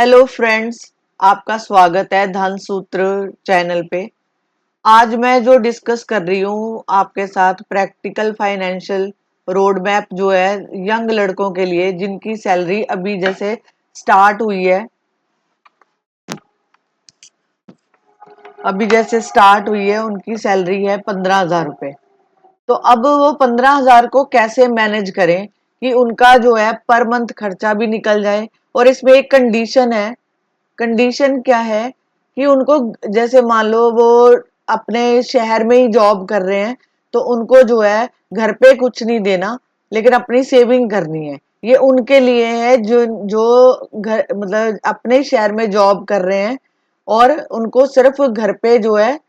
Hello friends, आपका स्वागत है धन सूत्र चैनल पे। आज मैं जो डिस्कस कर रही हूँ आपके साथ प्रैक्टिकल फाइनेंशियल रोड मैप जो है यंग लड़कों के लिए जिनकी सैलरी अभी जैसे स्टार्ट हुई है। उनकी सैलरी है 15,000 रुपये। तो अब वो 15,000 को कैसे मैनेज करें कि उनका जो है पर मंथ खर्चा भी निकल जाए। और इसमें एक कंडीशन है। कंडीशन क्या है कि उनको जैसे मान लो वो अपने शहर में ही जॉब कर रहे हैं, तो उनको जो है घर पे कुछ नहीं देना, लेकिन अपनी सेविंग करनी है। ये उनके लिए है जो जो घर मतलब अपने शहर में जॉब कर रहे हैं और उनको सिर्फ घर पे जो है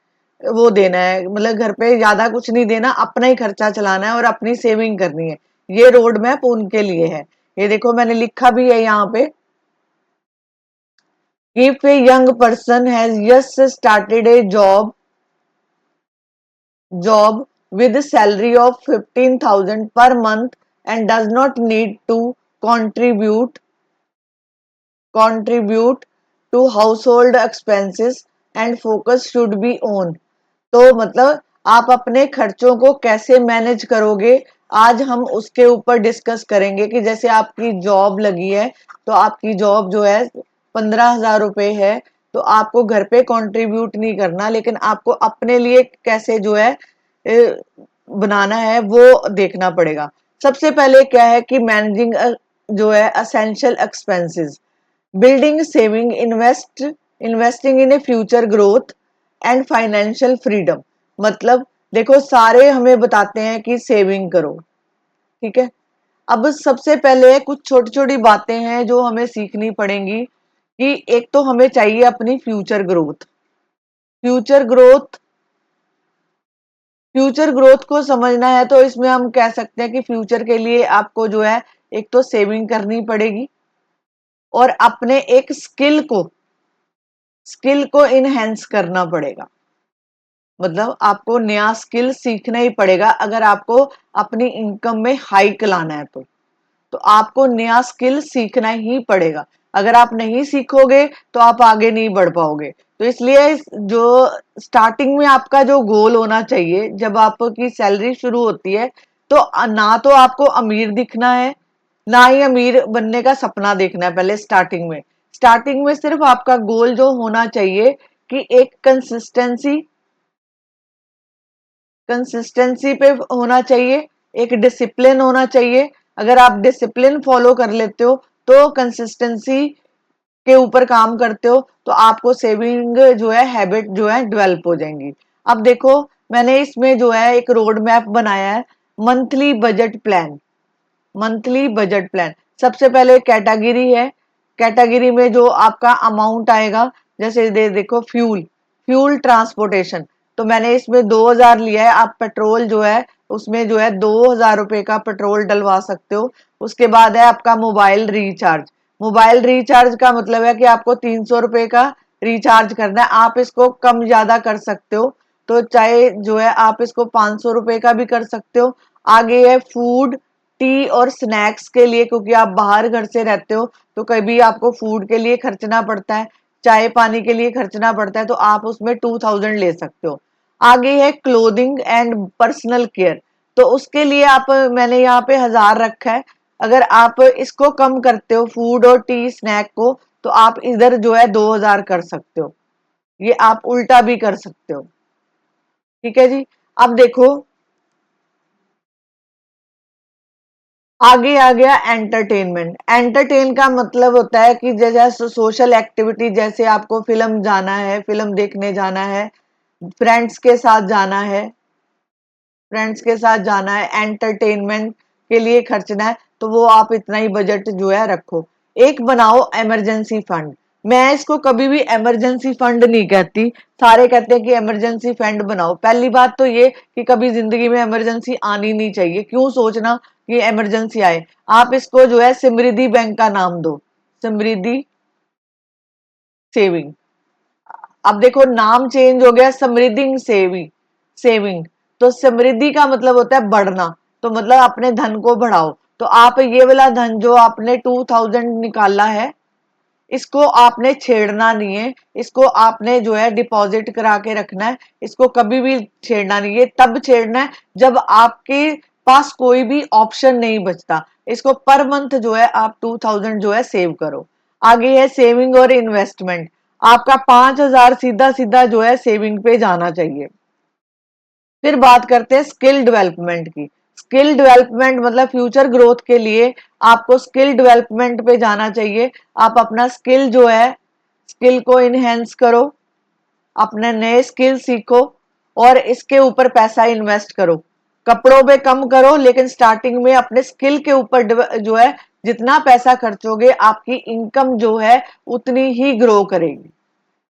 वो देना है, मतलब घर पे ज्यादा कुछ नहीं देना, अपना ही खर्चा चलाना है और अपनी सेविंग करनी है। ये रोड मैप उनके लिए है। ये देखो मैंने लिखा भी है यहाँ पे। If a young person has just started a job with a salary of 15,000 per month and does not need to contribute contribute to household expenses and focus should be on। तो मतलब आप अपने खर्चों को कैसे मैनेज करोगे, आज हम उसके ऊपर डिस्कस करेंगे कि जैसे आपकी जॉब लगी है, तो आपकी जॉब जो है 15,000 रुपये है, तो आपको घर पे कंट्रीब्यूट नहीं करना, लेकिन आपको अपने लिए कैसे जो है बनाना है वो देखना पड़ेगा। सबसे पहले क्या है कि मैनेजिंग जो है essential expenses, building saving investing in A future growth and financial freedom. मतलब देखो सारे हमें बताते हैं कि सेविंग करो, ठीक है। अब सबसे पहले कुछ छोटी छोटी बातें हैं जो हमें सीखनी पड़ेंगी कि एक तो हमें चाहिए अपनी फ्यूचर ग्रोथ फ्यूचर ग्रोथ को समझना है, तो इसमें हम कह सकते हैं कि फ्यूचर के लिए आपको जो है एक तो सेविंग करनी पड़ेगी और अपने एक स्किल को इनहेंस करना पड़ेगा। मतलब आपको नया स्किल सीखना ही पड़ेगा अगर आपको अपनी इनकम में हाइक लाना है। तो आपको नया स्किल सीखना ही पड़ेगा। अगर आप नहीं सीखोगे तो आप आगे नहीं बढ़ पाओगे। तो इसलिए जो स्टार्टिंग में आपका जो गोल होना चाहिए, जब आपकी सैलरी शुरू होती है, तो ना तो आपको अमीर दिखना है, ना ही अमीर बनने का सपना देखना है। पहले स्टार्टिंग में सिर्फ आपका गोल जो होना चाहिए कि एक कंसिस्टेंसी पे होना चाहिए, एक डिसिप्लिन होना चाहिए। अगर आप डिसिप्लिन फॉलो कर लेते हो, तो कंसिस्टेंसी के ऊपर काम करते हो, तो आपको सेविंग जो है हैबिट जो है डेवलप हो जाएंगी। अब देखो मैंने इसमें जो है एक रोड मैप बनाया है, monthly budget plan. Monthly budget plan सबसे पहले कैटेगरी है। कैटेगरी में जो आपका अमाउंट आएगा, जैसे देखो फ्यूल ट्रांसपोर्टेशन, तो मैंने इसमें 2,000 लिया है। आप पेट्रोल जो है उसमें जो है 2,000 रुपए का पेट्रोल डलवा सकते हो। उसके बाद है आपका मोबाइल रिचार्ज का मतलब है कि आपको 300 रुपए का रिचार्ज करना है। आप इसको कम ज्यादा कर सकते हो, तो चाहे जो है आप इसको 500 रुपए का भी कर सकते हो। आगे है फूड, टी और स्नैक्स के लिए, क्योंकि आप बाहर घर से रहते हो तो कभी आपको फूड के लिए खर्चना पड़ता है, चाय पानी के लिए खर्चना पड़ता है, तो आप उसमें 2,000 ले सकते हो। आगे है क्लोथिंग एंड पर्सनल केयर, तो उसके लिए आप मैंने यहाँ पे 1,000 रखा है। अगर आप इसको कम करते हो फूड और टी स्नैक को, तो आप इधर जो है 2,000 कर सकते हो। ये आप उल्टा भी कर सकते हो, ठीक है जी। अब देखो आगे आ गया एंटरटेनमेंट। एंटरटेन का मतलब होता है कि जैसे सोशल एक्टिविटी, जैसे आपको फिल्म जाना है, फिल्म देखने जाना है, फ्रेंड्स के साथ जाना है फ्रेंड्स के साथ जाना है, एंटरटेनमेंट के लिए खर्चना है, तो वो आप इतना ही बजट जो है रखो। एक बनाओ इमरजेंसी फंड। मैं इसको कभी भी इमरजेंसी फंड नहीं कहती, सारे कहते हैं कि इमरजेंसी फंड बनाओ। पहली बात तो ये कि कभी जिंदगी में इमरजेंसी आनी नहीं चाहिए, क्यों सोचना कि इमरजेंसी आए। आप इसको जो है समृद्धि बैंक का नाम दो, समृद्धि सेविंग। अब देखो नाम चेंज हो गया, समृद्धि सेविंग। तो समृद्धि का मतलब होता है बढ़ना, तो मतलब अपने धन को बढ़ाओ। तो आप ये वाला धन जो आपने 2,000 निकाला है, इसको आपने छेड़ना नहीं है, इसको आपने जो है डिपॉजिट करा के रखना है, इसको कभी भी छेड़ना नहीं है। तब छेड़ना है जब आपके पास कोई भी ऑप्शन नहीं बचता। इसको पर मंथ जो है आप 2000 जो है सेव करो। आगे है सेविंग और इन्वेस्टमेंट। आपका 5000 सीधा सीधा जो है सेविंग पे जाना चाहिए। फिर बात करते हैं स्किल डेवलपमेंट की। स्किल डेवलपमेंट मतलब फ्यूचर ग्रोथ के लिए आपको स्किल डेवलपमेंट पे जाना चाहिए। आप अपना स्किल जो है, स्किल को इनहेंस करो, अपने नए स्किल सीखो और इसके ऊपर पैसा इन्वेस्ट करो। कपड़ों पे कम करो, लेकिन स्टार्टिंग में अपने स्किल के ऊपर जो है जितना पैसा खर्चोगे आपकी इनकम जो है उतनी ही ग्रो करेगी,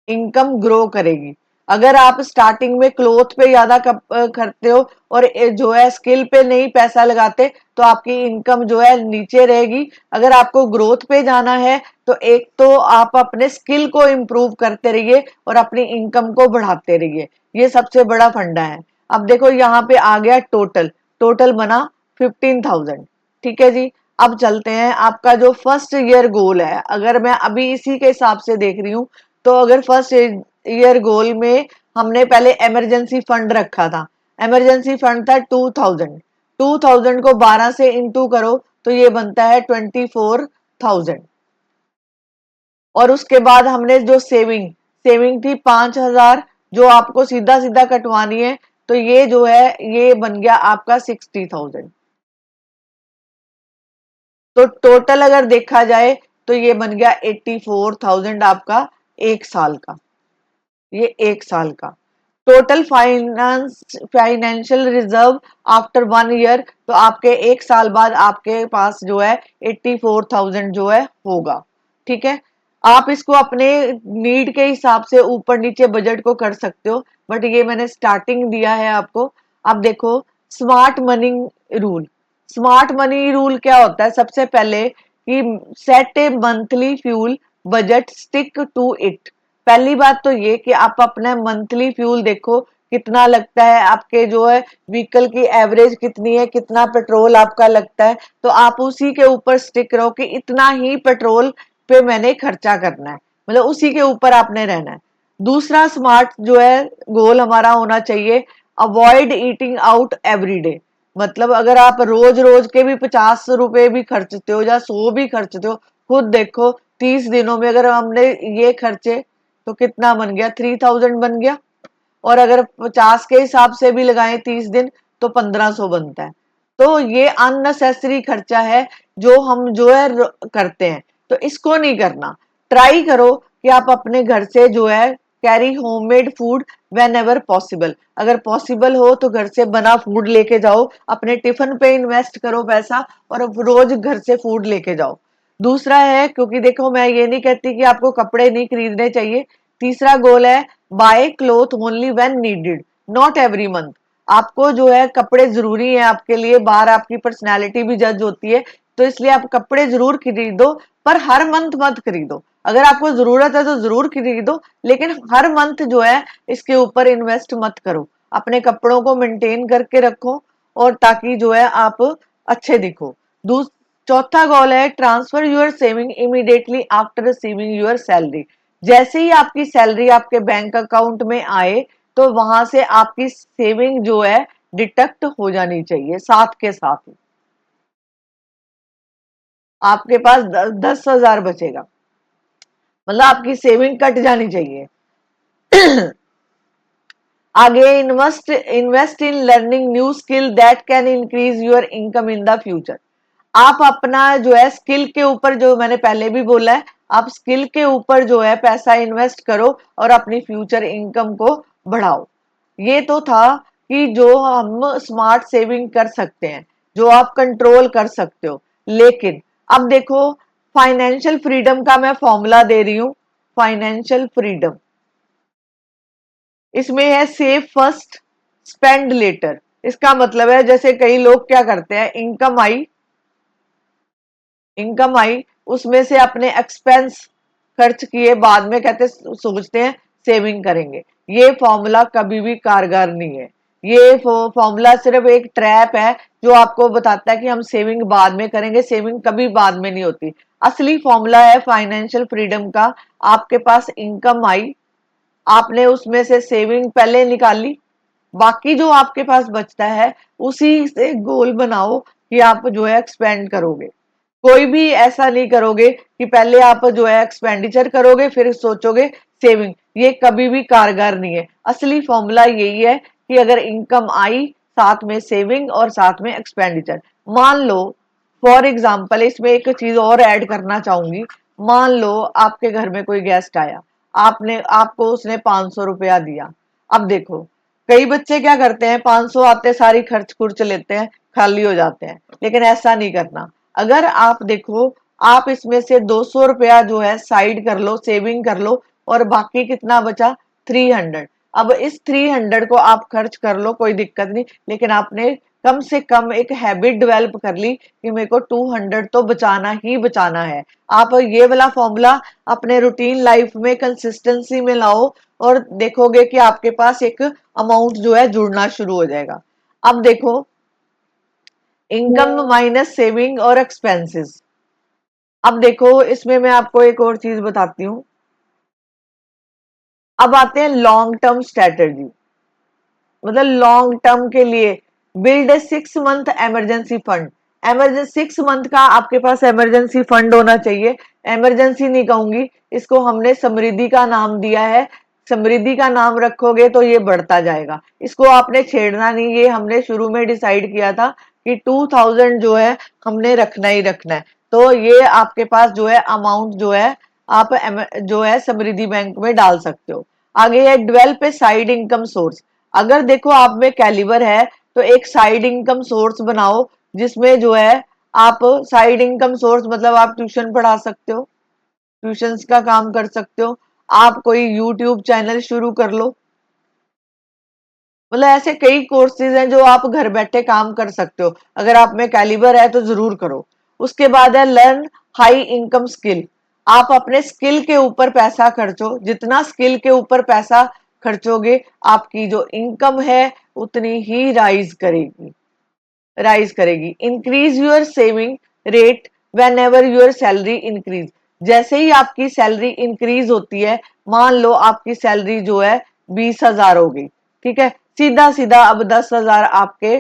इनकम ग्रो करेगी। अगर आप स्टार्टिंग में क्लोथ पे ज्यादा खर्चते हो और जो है स्किल पे नहीं पैसा लगाते तो आपकी इनकम जो है नीचे रहेगी। अगर आपको ग्रोथ पे जाना है तो एक तो आप अपने स्किल को इम्प्रूव करते रहिए और अपनी इनकम को बढ़ाते रहिए, ये सबसे बड़ा फंडा है। अब देखो यहाँ पे आ गया टोटल, टोटल बना 15,000। ठीक है जी। अब चलते हैं आपका जो फर्स्ट ईयर गोल है, अगर मैं अभी इसी के हिसाब से देख रही हूँ तो अगर फर्स्ट ईयर गोल में हमने पहले इमरजेंसी फंड रखा था, इमरजेंसी फंड था 2000, 2000 को 12 से इंटू करो तो ये बनता है 24,000। और उसके बाद हमने जो सेविंग सेविंग थी 5000 जो आपको सीधा सीधा कटवानी है, तो ये जो है ये बन गया आपका 60,000। तो टोटल अगर देखा जाए तो ये बन गया 84,000 आपका एक साल का, ये एक साल का total financial reserve after 1 year. तो आपके एक साल बाद आपके पास जो है 84,000 जो है होगा। ठीक है। आप इसको अपने नीड के हिसाब से ऊपर नीचे बजट को कर सकते हो, बट ये मैंने स्टार्टिंग दिया है आपको। अब देखो smart money rule. Smart money rule क्या होता है? सबसे पहले कि set a monthly fuel budget, stick to it. पहली बात तो ये कि आप अपना मंथली फ्यूल देखो कितना लगता है, आपके जो है व्हीकल की एवरेज कितनी है, कितना पेट्रोल आपका लगता है, तो आप उसी के ऊपर स्टिक रहो कि इतना ही पेट्रोल पे मैंने खर्चा करना है, मतलब उसी के ऊपर आपने रहना है। दूसरा स्मार्ट जो है गोल हमारा होना चाहिए, avoid eating out every day. मतलब अगर आप रोज रोज के भी 50 रुपए भी खर्चते हो या 100 भी खर्चते हो, खुद देखो 30 दिनों में अगर हमने ये खर्चे तो कितना बन गया, 3000 बन गया। और अगर 50 के हिसाब से भी लगाएं 30 दिन तो 1500 बनता है। तो ये अननेसेसरी खर्चा है जो हम जो है करते हैं, तो इसको नहीं करना। ट्राई करो कि आप अपने घर से जो है carry homemade food when ever possible. अगर पॉसिबल हो तो घर से बना फूड लेके जाओ, अपने टिफिन पे इन्वेस्ट करो पैसा और रोज घर से फूड लेके जाओ। दूसरा है, क्योंकि देखो मैं ये नहीं कहती कि आपको कपड़े नहीं खरीदने चाहिए। तीसरा गोल है buy cloth only when needed, not every month. आपको जो है कपड़े जरूरी है आपके लिए, बाहर आपकी पर्सनैलिटी भी जज होती है, तो इसलिए आप कपड़े जरूर खरीदो, पर हर मंथ मत खरीदो। अगर आपको जरूरत है तो जरूर खरीदो, लेकिन हर मंथ जो है इसके ऊपर इन्वेस्ट मत करो। अपने कपड़ों को मेंटेन करके रखो और ताकि जो है आप अच्छे दिखो। चौथा गोल है transfer your saving immediately after receiving your salary. जैसे ही आपकी सैलरी आपके बैंक अकाउंट में आए तो वहां से आपकी सेविंग जो है डिडक्ट हो जानी चाहिए साथ के साथ ही। आपके पास 10,000 बचेगा, मतलब आपकी सेविंग कट जानी चाहिए। आगे invest invest in learning new skill that can increase your income in the future. आप अपना जो है स्किल के ऊपर, जो मैंने पहले भी बोला है, आप स्किल के ऊपर जो है पैसा इन्वेस्ट करो और अपनी फ्यूचर इनकम को बढ़ाओ। ये तो था कि जो हम स्मार्ट सेविंग कर सकते हैं, जो आप कंट्रोल कर सकते हो। लेकिन अब देखो फाइनेंशियल फ्रीडम का मैं फॉर्मूला दे रही हूं। फाइनेंशियल फ्रीडम, इसमें है सेव फर्स्ट स्पेंड लेटर। इसका मतलब है जैसे कई लोग क्या करते हैं, इनकम आई उसमें से अपने एक्सपेंस खर्च किए, बाद में कहते सोचते हैं सेविंग करेंगे। ये फॉर्मूला कभी भी कारगर नहीं है। ये फॉर्मूला सिर्फ एक ट्रैप है जो आपको बताता है कि हम सेविंग बाद में करेंगे। सेविंग कभी बाद में नहीं होती। असली फॉर्मूला है फाइनेंशियल फ्रीडम का, आपके पास इनकम आई, आपने उसमें से सेविंग पहले निकाली, बाकी जो आपके पास बचता है उसी से गोल बनाओ कि आप जो है एक्सपेंड करोगे। कोई भी ऐसा नहीं करोगे कि पहले आप जो है एक्सपेंडिचर करोगे फिर सोचोगे सेविंग, ये कभी भी कारगर नहीं है। असली फॉर्मूला यही है कि अगर इनकम आई, साथ में सेविंग और साथ में एक्सपेंडिचर। मान लो फॉर एग्जाम्पल, इसमें एक चीज और ऐड करना चाहूंगी। मान लो आपके घर में कोई गेस्ट आया, आपने आपको उसने 500 रुपया दिया। अब देखो, कई बच्चे क्या करते हैं, 500 आते सारी खर्च खुर्च लेते हैं, खाली हो जाते हैं। लेकिन ऐसा नहीं करना। अगर आप देखो, आप इसमें से 200 रुपया जो है साइड कर लो, सेविंग कर लो, और बाकी कितना बचा, 300। अब इस 300 को आप खर्च कर लो, कोई दिक्कत नहीं, लेकिन आपने कम से कम एक हैबिट डेवलप कर ली कि मेरे को 200 तो बचाना ही बचाना है। आप ये वाला फॉर्मूला अपने रूटीन लाइफ में कंसिस्टेंसी में लाओ और देखोगे कि आपके पास एक अमाउंट जो है जुड़ना शुरू हो जाएगा। अब देखो, इनकम माइनस सेविंग और एक्सपेंसेस। अब देखो, इसमें मैं आपको एक और चीज बताती हूँ। अब आते हैं लॉन्ग टर्म स्ट्रेटेजी, मतलब लॉन्ग टर्म के लिए build a 6 month emergency fund. Emergency 6 month का आपके पास इमरजेंसी फंड होना चाहिए। इमरजेंसी नहीं कहूंगी इसको, हमने समृद्धि का नाम दिया है। समृद्धि का नाम रखोगे तो ये बढ़ता जाएगा, इसको आपने छेड़ना नहीं। ये हमने शुरू में डिसाइड किया था कि 2000 जो है हमने रखना ही रखना है। तो ये आपके पास जो है अमाउंट जो है आप जो है समृद्धि बैंक में डाल सकते हो। आगे है develop a side income source. अगर देखो आप में कैलिबर है तो एक साइड इनकम सोर्स बनाओ, जिसमें जो है आप साइड इनकम सोर्स मतलब आप ट्यूशन पढ़ा सकते हो, ट्यूशंस का काम कर सकते हो, आप कोई यूट्यूब चैनल शुरू कर लो। मतलब ऐसे कई कोर्सेज हैं जो आप घर बैठे काम कर सकते हो। अगर आप में कैलिबर है तो जरूर करो। उसके बाद है लर्न हाई इनकम स्किल। आप अपने स्किल के ऊपर पैसा खर्चो, जितना स्किल के ऊपर पैसा खर्चोगे आपकी जो इनकम है उतनी ही राइज करेगी। Increase your saving rate when ever your salary increase. जैसे ही आपकी सैलरी इंक्रीज होती है, मान लो आपकी सैलरी जो है 20,000 हो गई, ठीक है, सीधा सीधा अब 10,000 आपके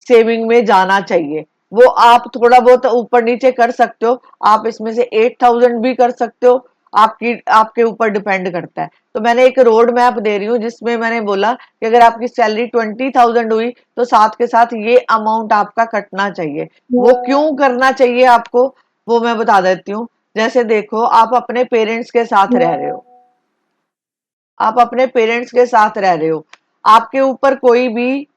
सेविंग में जाना चाहिए। वो आप थोड़ा बहुत ऊपर नीचे कर सकते हो, आप इसमें से 8,000 भी कर सकते हो, आपकी आपके ऊपर डिपेंड करता है। तो मैंने एक रोड मैप दे रही हूँ जिसमें मैंने बोला कि अगर आपकी सैलरी 20,000 हुई तो साथ के साथ ये अमाउंट आपका कटना चाहिए। वो क्यों करना चाहिए आपको, वो मैं बता देती हूँ। जैसे देखो, आप अपने पेरेंट्स के साथ रह रहे हो, आप अपने पेरेंट्स के साथ रह रहे हो, आपके ऊपर कोई भी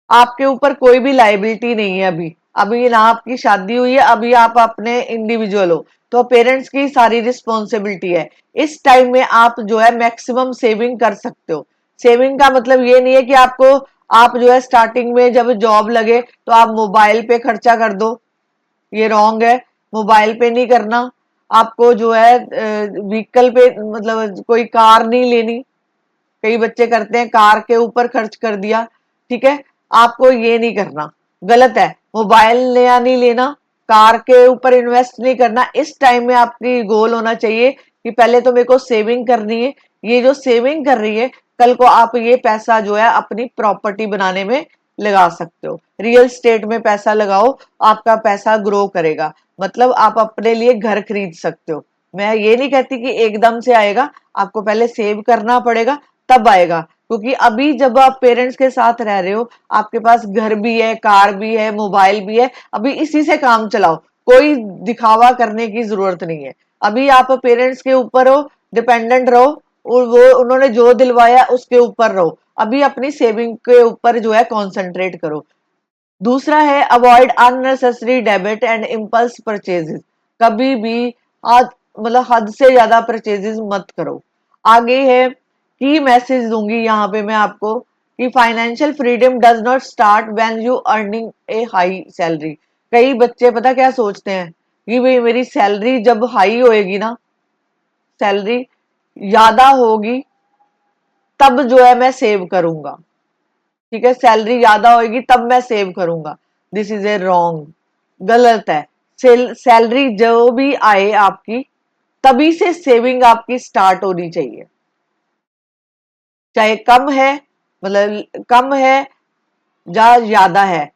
आपके ऊपर कोई भी लाइबिलिटी नहीं है। अभी अभी ना आपकी शादी हुई है, अभी आप अपने इंडिविजुअल हो, तो पेरेंट्स की सारी रिस्पॉन्सिबिलिटी है। इस टाइम में आप जो है मैक्सिमम सेविंग कर सकते हो। सेविंग का मतलब ये नहीं है कि आपको आप जो है स्टार्टिंग में जब जॉब लगे तो आप मोबाइल पे खर्चा कर दो, ये रॉन्ग है। मोबाइल पे नहीं करना। आपको जो है व्हीकल पे मतलब कोई कार नहीं लेनी, कई बच्चे करते हैं कार के ऊपर खर्च कर दिया, ठीक है, आपको ये नहीं करना, गलत है। मोबाइल नया नहीं लेना, कार के ऊपर इन्वेस्ट नहीं करना। इस टाइम में आपकी गोल होना चाहिए कि पहले तो मेरे को सेविंग करनी है। ये जो सेविंग कर रही है, कल को आप ये पैसा जो है अपनी प्रॉपर्टी बनाने में लगा सकते हो। रियल स्टेट में पैसा लगाओ, आपका पैसा ग्रो करेगा, मतलब आप अपने लिए घर खरीद सकते हो। मैं ये नहीं कहती कि एकदम से आएगा, आपको पहले सेव करना पड़ेगा तब आएगा। क्योंकि अभी जब आप पेरेंट्स के साथ रह रहे हो, आपके पास घर भी है, कार भी है, मोबाइल भी है, अभी इसी से काम चलाओ, कोई दिखावा करने की जरूरत नहीं है। अभी आप पेरेंट्स के ऊपर हो, डिपेंडेंट रहो, और वो उन्होंने जो दिलवाया उसके ऊपर रहो। अभी अपनी सेविंग के ऊपर जो है कॉन्सेंट्रेट करो। दूसरा है avoid unnecessary debit and impulse purchases. कभी भी हद मतलब हद से ज्यादा परचेजेस मत करो। आगे है की मैसेज दूंगी यहाँ पे मैं आपको कि financial freedom does not start when you earning a high salary. कई बच्चे पता क्या सोचते हैं कि भाई मेरी सैलरी जब हाई होएगी ना, सैलरी ज्यादा होगी तब जो है मैं सेव करूंगा, ठीक है, सैलरी ज्यादा होगी तब मैं सेव करूंगा। दिस इज ए रॉन्ग, गलत है। सैलरी जो भी आए आपकी, तभी से सेविंग आपकी स्टार्ट होनी चाहिए। चाहे कम है, मतलब कम है या ज्यादा है,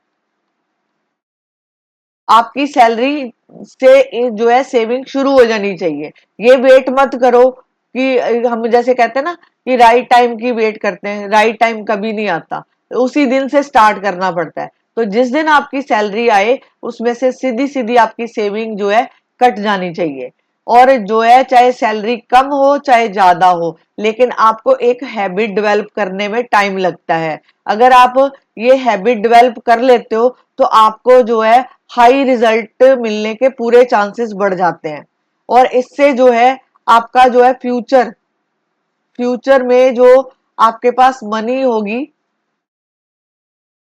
आपकी सैलरी से जो है सेविंग शुरू हो जानी चाहिए। ये वेट मत करो कि हम जैसे कहते हैं ना कि राइट टाइम की वेट करते हैं, राइट टाइम कभी नहीं आता, उसी दिन से स्टार्ट करना पड़ता है। तो जिस दिन आपकी सैलरी आए उसमें से सीधी सीधी आपकी सेविंग जो है कट जानी चाहिए। और जो है चाहे सैलरी कम हो चाहे ज्यादा हो, लेकिन आपको एक हैबिट डेवलप करने में टाइम लगता है। अगर आप ये हैबिट डेवलप कर लेते हो तो आपको जो है हाई रिजल्ट मिलने के पूरे चांसेस बढ़ जाते हैं। और इससे जो है आपका जो है फ्यूचर में जो आपके पास मनी होगी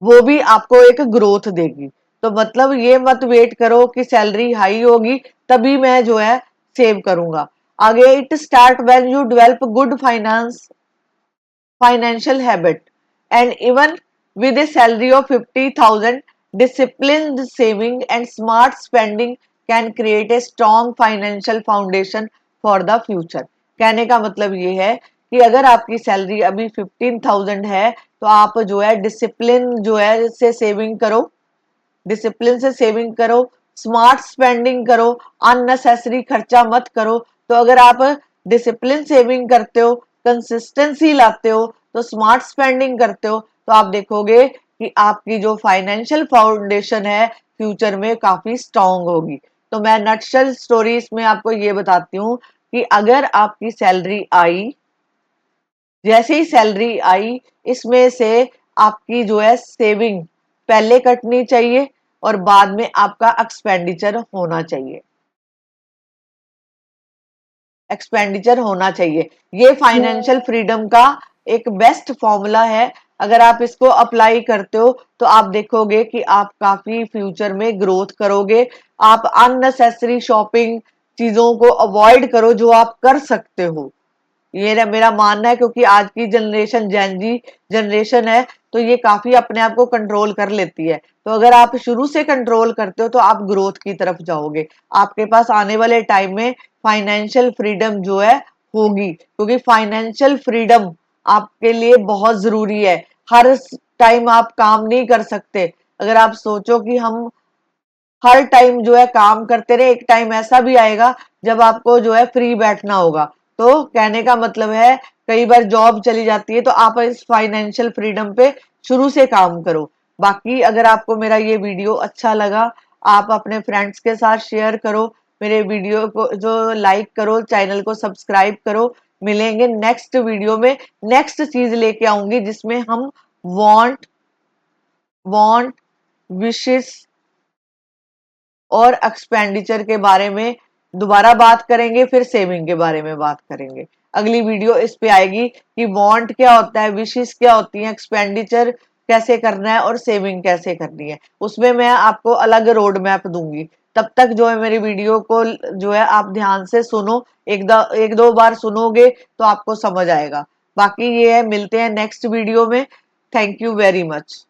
वो भी आपको एक ग्रोथ देगी। तो मतलब ये मत वेट करो कि सैलरी हाई होगी तभी मैं जो है सेव करूंगा। आगे, it start when you develop good financial habit, and even with a salary of 50,000, disciplined saving and smart spending can create a strong financial foundation for the future। कहने का मतलब ये है कि अगर आपकी सैलरी अभी 15,000 है तो आप जो है डिसिप्लिन जो है से सेविंग करो, डिसिप्लिन से सेविंग करो, स्मार्ट स्पेंडिंग करो, अननेसेसरी खर्चा मत करो। तो अगर आप डिसिप्लिन सेविंग करते हो, कंसिस्टेंसी लाते हो, तो स्मार्ट स्पेंडिंग करते हो, तो आप देखोगे कि आपकी जो फाइनेंशियल फाउंडेशन है फ्यूचर में काफी स्ट्रांग होगी। तो मैं नटशल स्टोरीज में आपको ये बताती हूँ कि अगर आपकी सैलरी आई, जैसे ही सैलरी आई, इसमें से आपकी जो है सेविंग पहले कटनी चाहिए और बाद में आपका एक्सपेंडिचर होना चाहिए, एक्सपेंडिचर होना चाहिए। ये फाइनेंशियल फ्रीडम का एक बेस्ट फॉर्मूला है। अगर आप इसको अप्लाई करते हो तो आप देखोगे कि आप काफी फ्यूचर में ग्रोथ करोगे। आप अननेसेसरी शॉपिंग चीजों को अवॉइड करो जो आप कर सकते हो, ये मेरा मानना है, क्योंकि आज की जनरेशन जेनजी जनरेशन है तो ये काफी अपने आप को कंट्रोल कर लेती है। तो अगर आप शुरू से कंट्रोल करते हो तो आप ग्रोथ की तरफ जाओगे, आपके पास आने वाले टाइम में फाइनेंशियल फ्रीडम जो है होगी, क्योंकि फाइनेंशियल फ्रीडम आपके लिए बहुत जरूरी है। हर टाइम आप काम नहीं कर सकते। अगर आप सोचो कि हम हर टाइम जो है काम करते रहे, एक टाइम ऐसा भी आएगा जब आपको जो है फ्री बैठना होगा। तो कहने का मतलब है कई बार जॉब चली जाती है, तो आप इस फाइनेंशियल फ्रीडम पे शुरू से काम करो। बाकी अगर आपको मेरा ये वीडियो अच्छा लगा, आप अपने फ्रेंड्स के साथ शेयर करो, मेरे वीडियो को जो लाइक करो, चैनल को सब्सक्राइब करो। मिलेंगे नेक्स्ट वीडियो में, नेक्स्ट चीज लेके आऊंगी जिसमें हम वांट वांट विशेष और एक्सपेंडिचर के बारे में दोबारा बात करेंगे, फिर सेविंग के बारे में बात करेंगे। अगली वीडियो इस पे आएगी कि वांट क्या होता है, विशेष क्या होती है, एक्सपेंडिचर कैसे करना है और सेविंग कैसे करनी है। उसमें मैं आपको अलग रोड मैप दूंगी। तब तक जो है मेरी वीडियो को जो है आप ध्यान से सुनो, एक दो बार सुनोगे तो आपको समझ आएगा। बाकी ये है, मिलते हैं नेक्स्ट वीडियो में। Thank you very much.